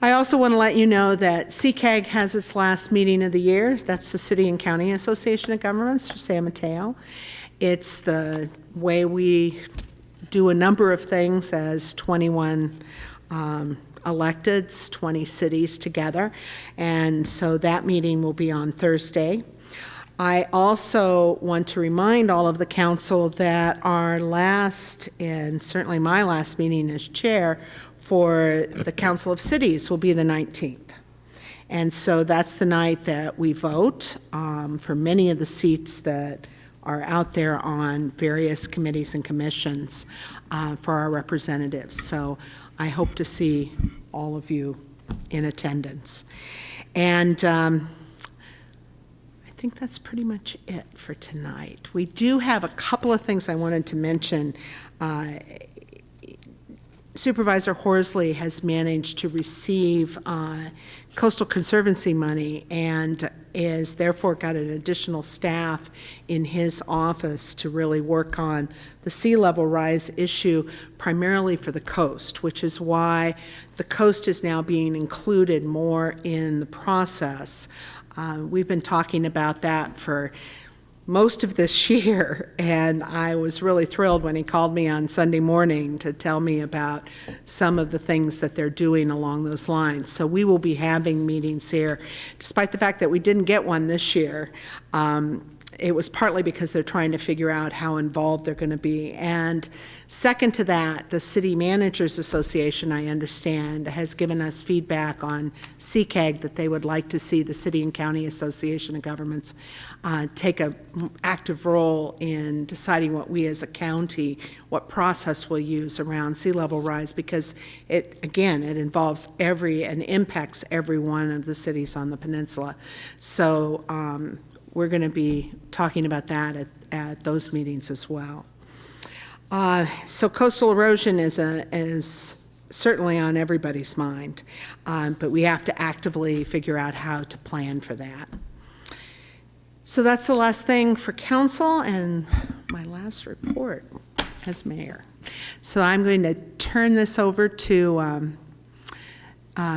I also want to let you know that CCAG has its last meeting of the year. That's the City and County Association of Governments for San Mateo. It's the way we do a number of things as 21 electeds, 20 cities together, and so that meeting will be on Thursday. I also want to remind all of the council that our last, and certainly my last meeting as chair for the Council of Cities will be the 19th. And so that's the night that we vote for many of the seats that are out there on various committees and commissions for our representatives. So I hope to see all of you in attendance. And I think that's pretty much it for tonight. We do have a couple of things I wanted to mention. Supervisor Horsley has managed to receive Coastal Conservancy money and is therefore got an additional staff in his office to really work on the sea level rise issue, primarily for the coast, which is why the coast is now being included more in the process. We've been talking about that for most of this year, and I was really thrilled when he called me on Sunday morning to tell me about some of the things that they're doing along those lines. So we will be having meetings here, despite the fact that we didn't get one this year. It was partly because they're trying to figure out how involved they're going to be. And second to that, the City Managers Association, I understand, has given us feedback on CCAG that they would like to see the City and County Association of Governments take an active role in deciding what we as a county, what process we'll use around sea level rise, because it involves and impacts every one of the cities on the peninsula. So we're going to be talking about that at those meetings as well. So coastal erosion is certainly on everybody's mind, but we have to actively figure out how to plan for that. So that's the last thing for council and my last report as mayor. So I'm going to turn this over to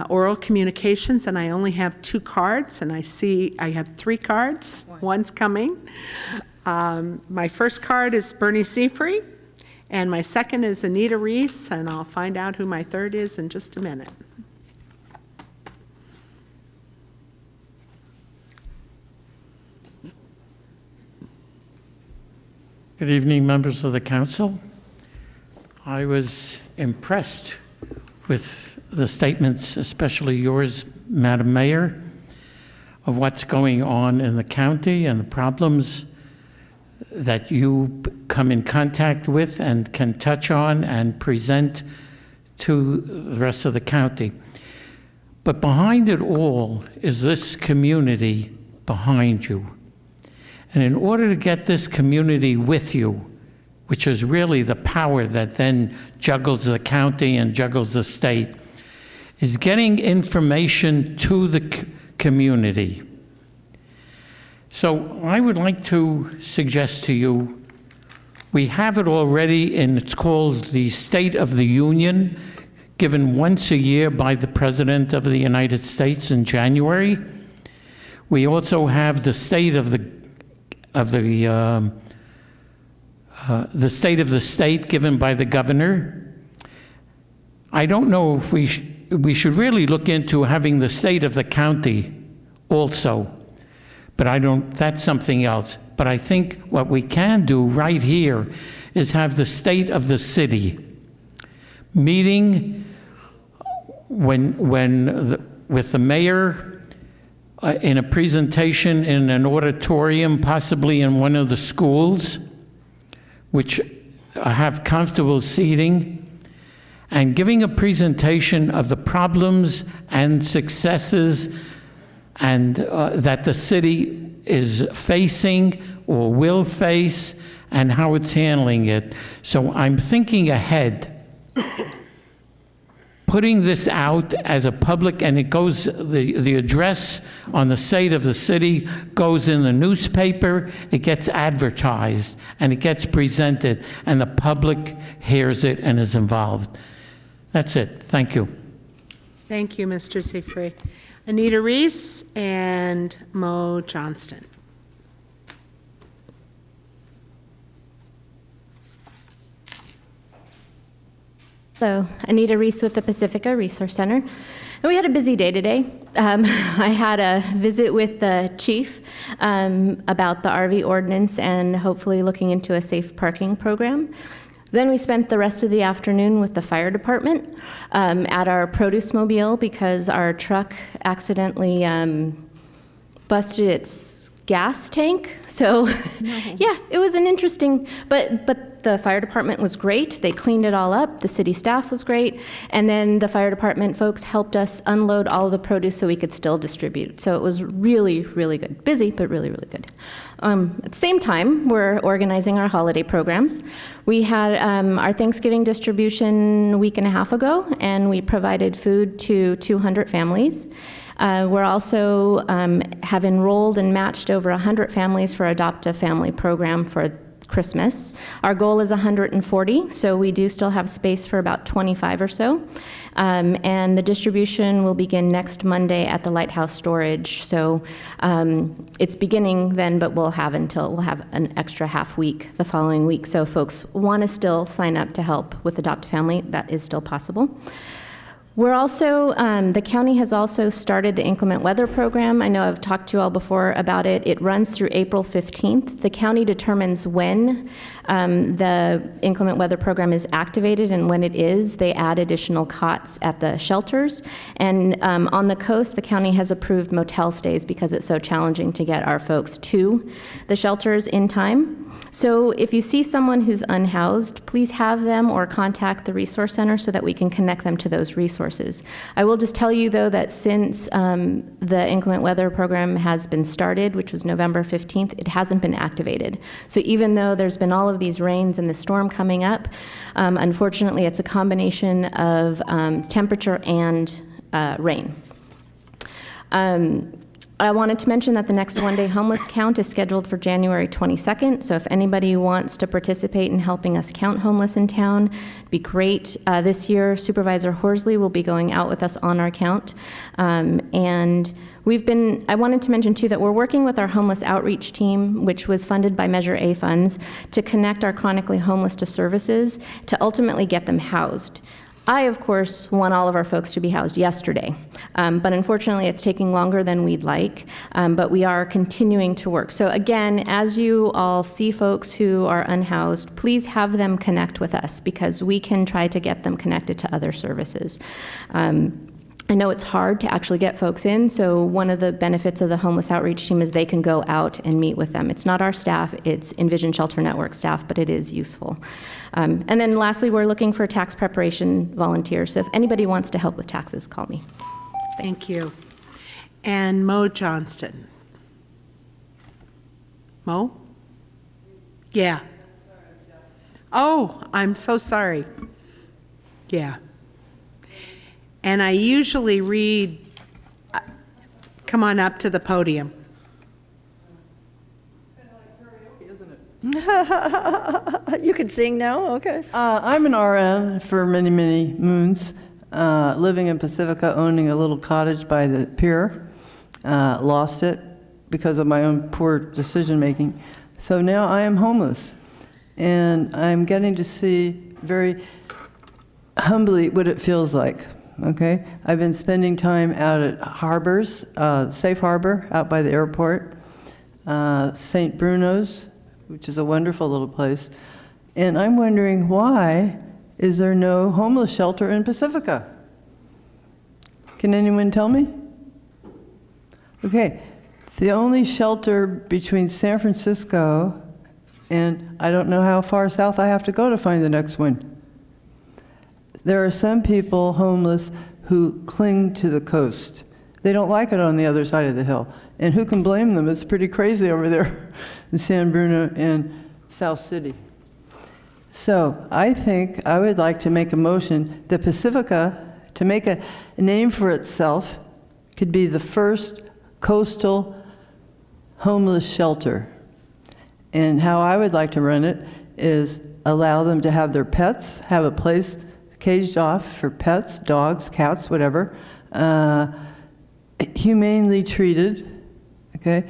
oral communications, and I only have 2 cards, and I see I have 3 cards. One's coming. My first card is Bernie Seafree, and my second is Anita Reese, and I'll find out who my third is in just a minute. Good evening, members of the council. I was impressed with the statements, especially yours, Madam Mayor, of what's going on in the county and the problems that you come in contact with and can touch on and present to the rest of the county. But behind it all is this community behind you. And in order to get this community with you, which is really the power that then juggles the county and juggles the state, is getting information to the community. So I would like to suggest to you, we have it already, and it's called the State of the Union, given once a year by the President of the United States in January. We also have the State of the State of the State given by the governor. I don't know if we should really look into having the state of the county also, but that's something else. But I think what we can do right here is have the state of the city meeting with the mayor in a presentation in an auditorium, possibly in one of the schools, which have comfortable seating, and giving a presentation of the problems and successes and that the city is facing or will face and how it's handling it. So I'm thinking ahead, putting this out as a public, and it goes, the address on the state of the city goes in the newspaper, it gets advertised, and it gets presented, and the public hears it and is involved. That's it. Thank you. Thank you, Mr. Seafree. Anita Reese and Mo Johnston. So, Anita Reese with the Pacifica Resource Center. And we had a busy day today. I had a visit with the chief about the RV ordinance and hopefully looking into a safe parking program. Then we spent the rest of the afternoon with the fire department at our produce mobile because our truck accidentally busted its gas tank. So, yeah, it was an interesting, but the fire department was great. They cleaned it all up. The city staff was great. And then the fire department folks helped us unload all of the produce so we could still distribute. So it was really, really good. Busy, but really, really good. At the same time, we're organizing our holiday programs. We had our Thanksgiving distribution a week and a half ago, and we provided food to 200 families. We're also have enrolled and matched over 100 families for Adopt a Family program for Christmas. Our goal is 140, so we do still have space for about 25 or so. And the distribution will begin next Monday at the Lighthouse Storage. So it's beginning then, but we'll have an extra half week the following week. So if folks want to still sign up to help with Adopt a Family, that is still possible. We're also, the county has also started the inclement weather program. I know I've talked to you all before about it. It runs through April 15th. The county determines when the inclement weather program is activated, and when it is, they add additional cots at the shelters. And on the coast, the county has approved motel stays because it's so challenging to get our folks to the shelters in time. So if you see someone who's unhoused, please have them or contact the Resource Center so that we can connect them to those resources. I will just tell you, though, that since the inclement weather program has been started, which was November 15th, it hasn't been activated. So even though there's been all of these rains and the storm coming up, unfortunately, it's a combination of temperature and rain. I wanted to mention that the next one-day homeless count is scheduled for January 22nd, so if anybody wants to participate in helping us count homeless in town, it'd be great. This year, Supervisor Horsley will be going out with us on our count. And I wanted to mention, too, that we're working with our homeless outreach team, which was funded by Measure A funds, to connect our chronically homeless to services to ultimately get them housed. I, of course, want all of our folks to be housed yesterday, but unfortunately it's taking longer than we'd like, but we are continuing to work. So again, as you all see folks who are unhoused, please have them connect with us because we can try to get them connected to other services. I know it's hard to actually get folks in, so one of the benefits of the homeless outreach team is they can go out and meet with them. It's not our staff, it's Envision Shelter Network staff, but it is useful. And then lastly, we're looking for tax preparation volunteers, so if anybody wants to help with taxes, call me. Thank you. And Mo Johnston. Mo? Yeah. Oh, I'm so sorry. Yeah. And I usually read, come on up to the podium. You can sing now? Okay. I'm an RN for many, many moons, living in Pacifica, owning a little cottage by the pier. Lost it because of my own poor decision-making. So now I am homeless, and I'm getting to see very humbly what it feels like. Okay, I've been spending time out at harbors, Safe Harbor out by the airport, St. Bruno's, which is a wonderful little place, and I'm wondering why is there no homeless shelter in Pacifica? Can anyone tell me? Okay, the only shelter between San Francisco and I don't know how far south I have to go to find the next one. There are some people homeless who cling to the coast. They don't like it on the other side of the hill. And who can blame them? It's pretty crazy over there in San Bruno and South City. So I think I would like to make a motion that Pacifica, to make a name for itself, could be the first coastal homeless shelter. And how I would like to run it is allow them to have their pets, have a place caged off for pets, dogs, cats, whatever, humanely treated, okay?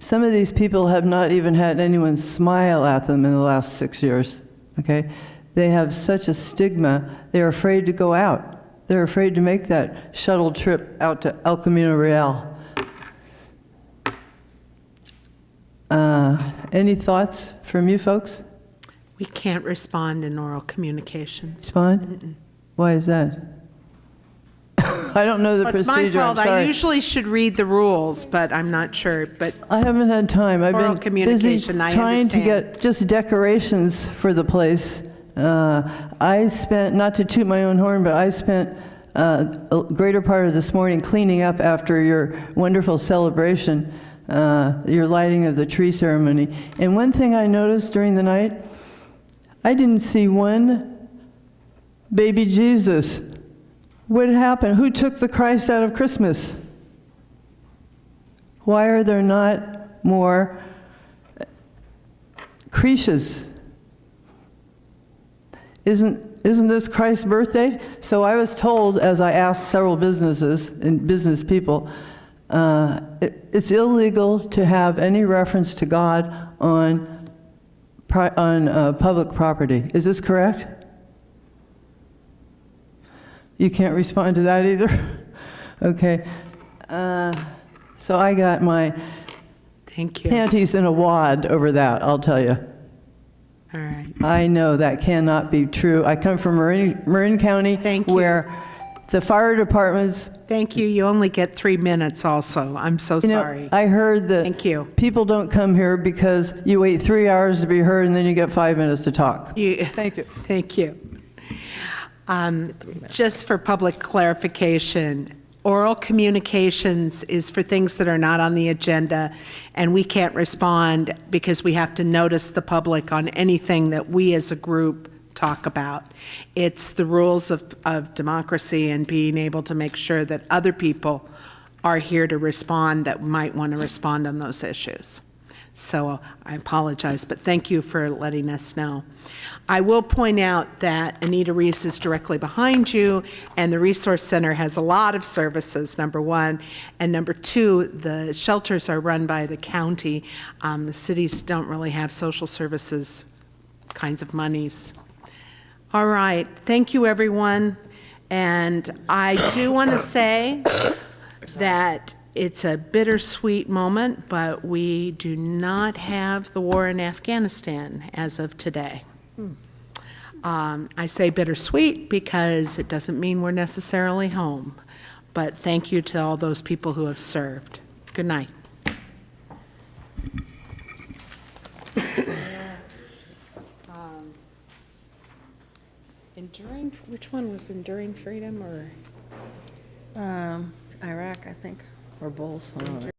Some of these people have not even had anyone smile at them in the last 6 years, okay? They have such a stigma, they're afraid to go out. They're afraid to make that shuttle trip out to El Camino Real. Any thoughts from you folks? We can't respond in oral communication. Respond? Why is that? I don't know the Well, it's procedure. my I'm fault. I sorry. usually should read the rules, but I'm not sure. But I haven't had time. I've Oral been busy communication, I trying to understand. get just decorations for the place. I spent, not to toot my own horn, but I spent a greater part of this morning cleaning up after your wonderful celebration, your lighting of the tree ceremony. And one thing I noticed during the night, I didn't see one baby Jesus. What happened? Who took the Christ out of Christmas? Why are there not more creches? Isn't this Christ's birthday? So I was told, as I asked several businesses and business people, it's illegal to have any reference to God on public property. Is this correct? You can't respond to that either? Okay. So I got my thank you. panties in a wad over that, I'll tell you. All right. I know that cannot be true. I come from Marin County, Thank you. where the fire departments. Thank you. You only get 3 minutes also. I'm so You know, sorry. I heard that Thank you. people don't come here because you wait 3 hours to be heard and then you get 5 minutes to talk. Thank you. Thank you. Just for public clarification, oral communications is for things that are not on the agenda, and we can't respond because we have to notice the public on anything that we as a group talk about. It's the rules of democracy and being able to make sure that other people are here to respond that might want to respond on those issues. So I apologize, but thank you for letting us know. I will point out that Anita Reese is directly behind you, and the Resource Center has a lot of services, number one. And number two, the shelters are run by the county. The cities don't really have social services kinds of monies. All right, thank you, everyone. And I do want to say that it's a bittersweet moment, but we do not have the war in Afghanistan as of today. I say bittersweet because it doesn't mean we're necessarily home. But thank you to all those people who have served. Good night. Enduring, which one was Enduring Freedom or? Iraq, I think, or both. I don't know.